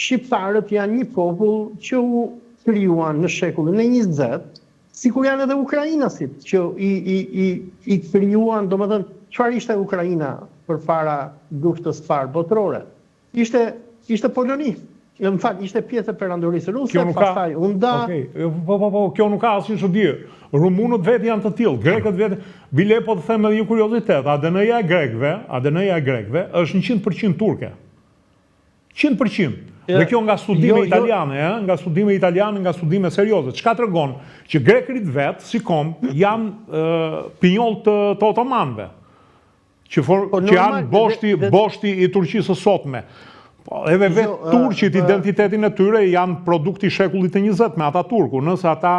shqiptarët janë një popull që u krijuan në shekullin e 20, sikur janë edhe ukrainasit që i krijuan, domethënë, çfarë ishte Ukraina përpara luftës së parë botërore? Ishte Poloni. Më fal, ishte pjesë e perandorisë ruse, pastaj u nda. Po, kjo nuk ka asnjë çudi. Rumunët vetë janë të tillë, grekët vetë. Bile po të them edhe një kuriozitet, ADN-ja e grekëve është 100% turke. 100%. Dhe kjo nga studime italiane, nga studime serioze. Çka tregon që grekërit vetë, si kom, janë pinjoll të otomanëve. Që janë boshti i Turqisë së sotme. Edhe vetë turqit, identitetin e tyre janë produkti shekullit e 20 me ata turku, nëse ata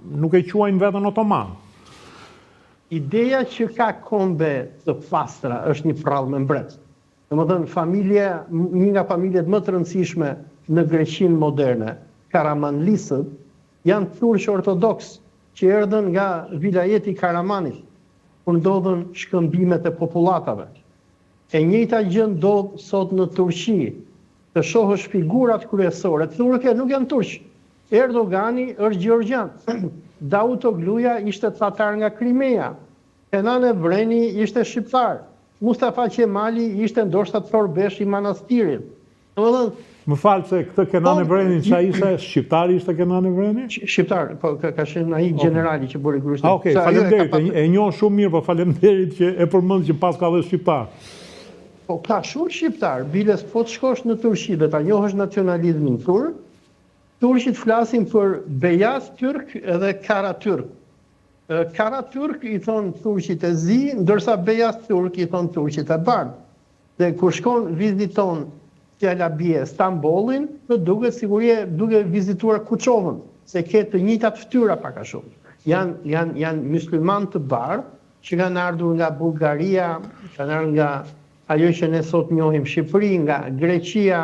nuk e quajnë vetën otoman. Ideja që ka kombe të pastra është një prallë me mbret. Domethënë, një nga familjet më të rëndësishme në Greqinë moderne, Karamanlisët, janë turq ortodoks që erdhën nga vilajeti Karamanit, kur ndodhen shkëmbimet e popullatave. E njëjta gjë ndodh sot në Turqi. Të shohësh figurat kryesore turke nuk janë turq. Erdogani është gjeorgjan. Davutogluja ishte tatar nga Krimea. Kenan Evreni ishte shqiptar. Mustafa Qemali ishte ndoshta Torbesh i Manastirit. Më falë se këtë Kenan Evreni që ishte shqiptar ishte Kenan Evreni? Shqiptar, po ka qenë ai generali që bëri kryeshtin. Okej, faleminderit. E njoh shumë mirë, po faleminderit që e përmend që pas ka dhe shqiptar. Po ka shumë shqiptar, biles po të shkosh në Turqi dhe ta njohësh nacionalizmin turk, turqit flasin për bejaz turk edhe kara turk. Kara turk i thonë turqit e zi, ndërsa bejaz turk i thonë turqit e bardhë. Dhe kur shkon viziton fjala bie Stambollin, të duket sigurie duke vizituar Kuçovën, se ke të njëjtat fytyra pak a shumë. Janë mysliman të bardhë që kanë ardhur nga Bullgaria, kanë ardhur nga ajo që ne sot njohim Shqipëri, nga Greqia,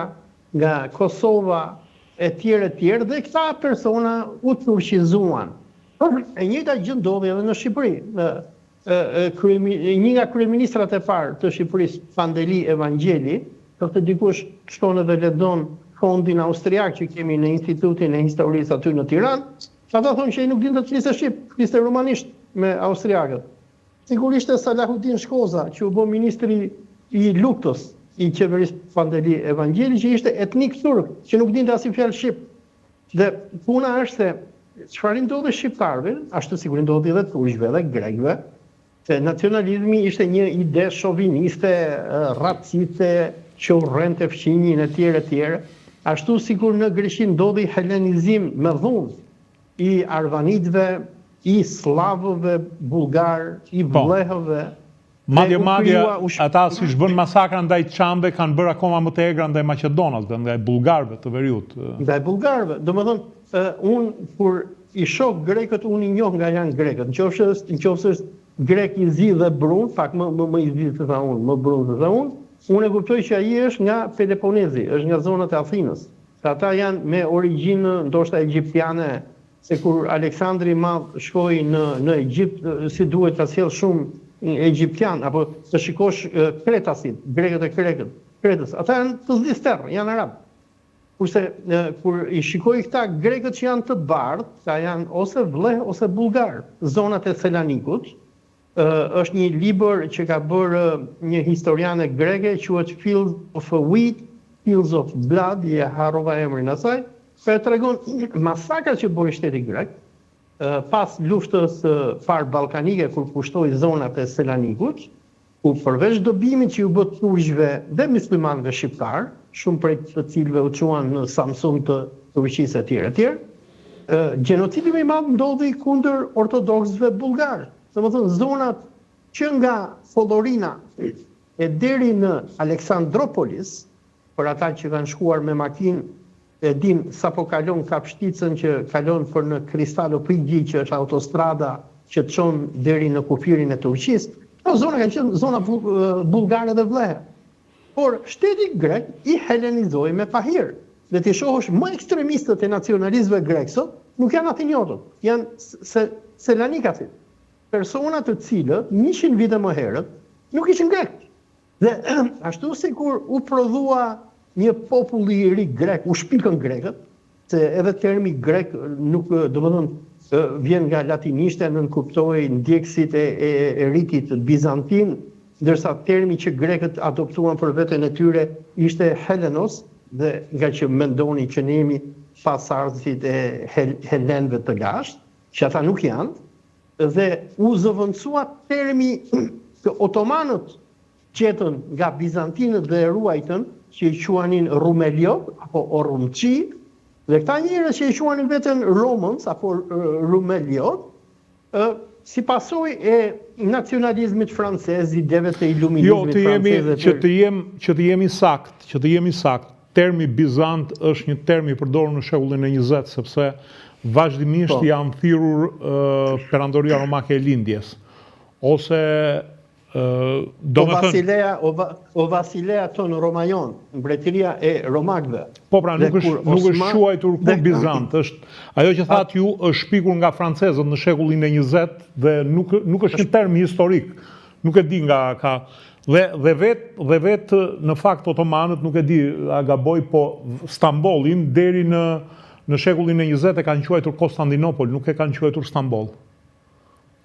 nga Kosova, e tjerë, dhe këta persona u turqizuan. E njëjta gjë ndodhi edhe në Shqipëri. Një nga kryeministrat e parë të Shqipërisë, Pandeli Evangjeli, të dikush shkon edhe lexon fondin austriak që kemi në Institutin e Historisë aty në Tiranë, ata thonë që ai nuk dinte të fliste shqip, fliste rumanisht me austriakët. Sigurisht e Salahuddin Shkoza, që u bë ministri i luftës i qeverisë Pandeli Evangjeli, që ishte etnik turk, që nuk dinte asnjë fjalë shqip. Dhe puna është se çfarë ndodhi shqiptarëve, ashtu sikur ndodhi edhe turqëve dhe grekëve, se nacionalizmi ishte një ide shoviniste, raciste, që urrente fqinjin e tjerë, ashtu sikur në Greqi ndodhi helenizim me dhunë i arvanitëve, i slavëve bulgar, i vlehëve. Madje ata si bën masakra ndaj çambe kanë bërë akoma më të egra ndaj maqedonasve, ndaj bullgarëve të veriut. Ndaj bullgarëve, domethënë unë kur i shoh grekët, unë i njoh nga janë grekët. Nëse është grek i zi dhe brun, pak më i zi se sa unë, më brun se sa unë e kuptoj që ai është nga Peloponezi, është nga zonat e Athinës. Se ata janë me origjinë ndoshta egjiptiane, se kur Aleksandri i Madh shkoi në Egjipt, si duhet ta sjell shumë egjiptian, apo të shikosh kretasit, grekët e Kretës, ata janë të zdister, janë arab. Kurse kur i shikoj këta grekët që janë të bardhë, ta janë ose vleh ose bullgar, zonat e Selanikut, është një libër që ka bërë një historiane greke, quhet Fields of Wheat, Fields of Blood, e harrova emrin asaj, për tregon masakrat që bëri shteti grek, pas luftës parë ballkanike kur pushtoi zonat e Selanikut, ku përveç dobimit që u bë turqëve dhe muslimanëve shqiptar, shumë prej të cilëve u quan në Samsung të Turqisë etj. Gjenocidi më i madh ndodhi kundër ortodoksëve bullgar. Domethënë zonat që nga Follorina e deri në Aleksandropolis, për ata që kanë shkuar me makinë, e din sa po kalon Kapshticën që kalon për në Kristalopigji, që është autostrada që të çon deri në kufirin e Turqisë. Këto zona kanë qenë zona bullgare dhe vlehe. Por shteti grek i helenizoi me pahir. Dhe ti shohësh më ekstremistët e nacionalistëve grek sot nuk janë atinjotët, janë selanikasit. Persona të cilët 100 vite më herët nuk ishin grek. Dhe ashtu sikur u prodhua një popull i ri grek, u shpikën grekët, se edhe termi grek nuk, domethënë, vjen nga latinishte, nënkuptoi ndjekësit e ritit bizantin, ndërsa termi që grekët adoptuan për veten e tyre ishte Helenos, dhe nga që mendoni që ne jemi pasardhësit e helenëve të lashtë, që ata nuk janë, dhe u zëvendësua termi që otomanët qetën nga bizantinët dhe ruajtën, që i quanin Rumeliot apo Orumqi, dhe këta njerëz që i quanin veten Romans apo Rumeliot, si pasojë e nacionalizmit francez, ideve të iluminizmit francez. Që të jemi sakt, termi Bizant është një term i përdorur në shekullin e 20, sepse vazhdimisht janë thirrur perandoria romake e lindjes, ose O Vasilea tonë Romajon, mbretëria e romakëve. Po pra, nuk është quajtur kur Bizant, ajo që thatë ju është shpikur nga francezët në shekullin e 20 dhe nuk është një term historik, nuk e di nga ka. Dhe vetë në fakt otomanët, nuk e di a gaboj, po Stambollin deri në shekullin e 20 e kanë quajtur Konstantinopol, nuk e kanë quajtur Stambol.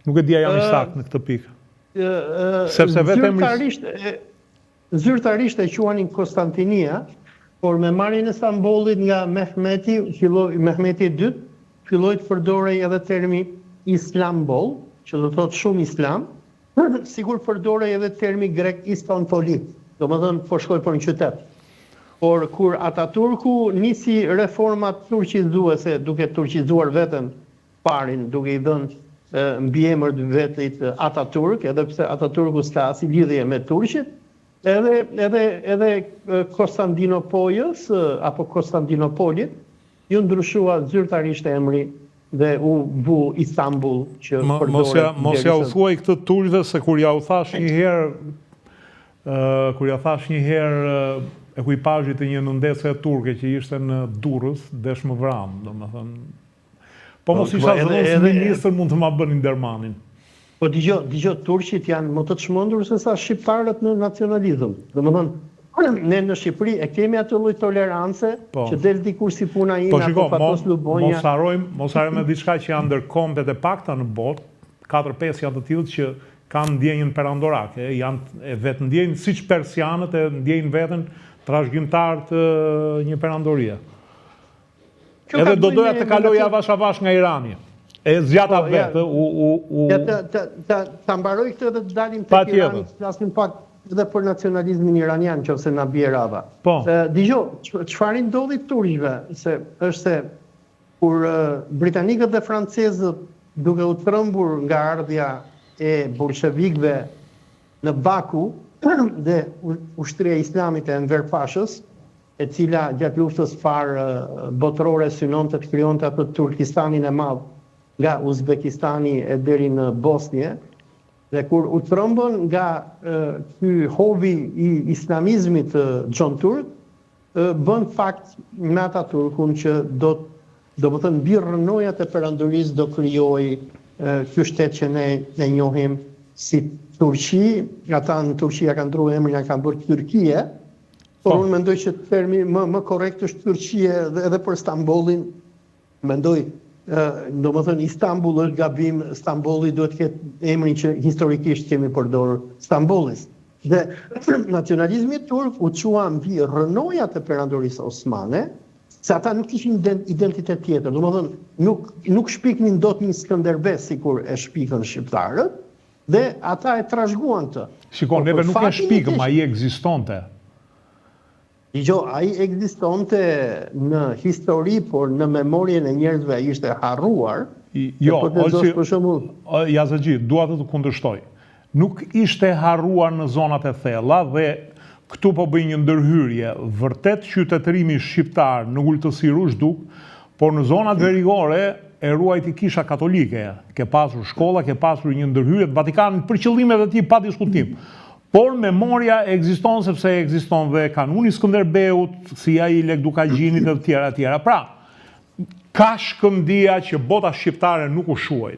Nuk e di a jam i saktë në këtë pikë. Zyrtarisht e quanin Konstantinia, por me marrjen e Stambollit nga Mehmeti II, filloi të përdorej edhe termi Islambol, që do thotë shumë islam, sigur përdorej edhe termi grek Istanbuli, domethënë po shkoi për një qytet. Por kur Ataturku nisi reformat turqizuese, duke turqizuar veten parin, duke i dhënë mbiemër të vetit Ataturk, edhe pse Ataturku s'ka asnjë lidhje me turqit, edhe Konstantinopolis apo Konstantinopolit ju ndryshua zyrtarisht emri dhe u bu Istanbul që përdoret. Mos ja u thuaj këtë turqve, se kur ja u thash një herë ekuipazhit të një nëndese turke që ishte në Durrës, desh më vram, domethënë. Po mos isha zëdhës ministër, mund të ma bënin Dermanin. Po dëgjoj, turqit janë më të çmendur se sa shqiptarët në nacionalizëm. Domethënë, ne në Shqipëri e kemi atë lloj tolerance që del dikur si puna ime apo Fatos Lubonja. Mos harojmë me diçka që janë ndërkombët e pakta në botë, 4-5 janë të tillë që kanë ndjenjën perandorake, janë e vetë ndjenjën siç persianët e ndjenjën veten trashëgimtar të një perandorie. Edhe do doja të kaloj avash nga Irani. E zgjata vetë. Ta mbaroj këtë dhe të dalim tek Irani, të flasim pak edhe për nacionalizmin iranian, nëse na bie rava. Dëgjoj, çfarë ndodhi turqëve, se është se kur britanikët dhe francezët, duke u trembur nga ardhja e bolshevikëve në Baku dhe ushtria e Islamit e Enver Pashës, e cila gjatë luftës parë botërore synonte të krijonte atë Turkistanin e madh nga Uzbekistani e deri në Bosnje, dhe kur u trembën nga ky hovi i islamizmit John Turk, bën fakt me Ataturkun që do të thënë mbi rrënojat e perandorisë do krijojë ky shtet që ne njohim si Turqi. Ata në Turqia kanë ndruar emrin, ja kanë bërë Tyrkie. Por unë mendoj që termi më korrekt është Turqie, edhe për Stambollin, mendoj, domethënë Istanbul është gabim, Stambolli duhet të ketë emrin që historikisht kemi përdorur, Stambollis. Dhe nacionalizmi turk u qua mbi rrënojat e perandorisë osmane, se ata nuk kishin identitet tjetër, domethënë nuk shpiknin dot një Skënderbes sikur e shpikën shqiptarët, dhe ata e trashëguan të. Shikon, neve nuk e shpikëm, ai ekzistonte. Ai ekzistonte në histori, por në memorien e njerëzve ai ishte harruar. Yazagji, dua të kundërshtoj. Nuk ishte harruar në zonat e thella dhe këtu po bëj një ndërhyrje. Vërtet qytetërimi shqiptar në ultësi rushduk, por në zonat verigore e ruajti Kisha Katolike. Ke pasur shkolla, ke pasur një ndërhyrje të Vatikanit për qëllimet e tij pa diskutim. Por memoria ekziston sepse ekziston dhe kanuni Skënderbeut, si ai i Lekdukagjinit dhe të tjera. Pra, ka shkëndija që bota shqiptare nuk u shuajt.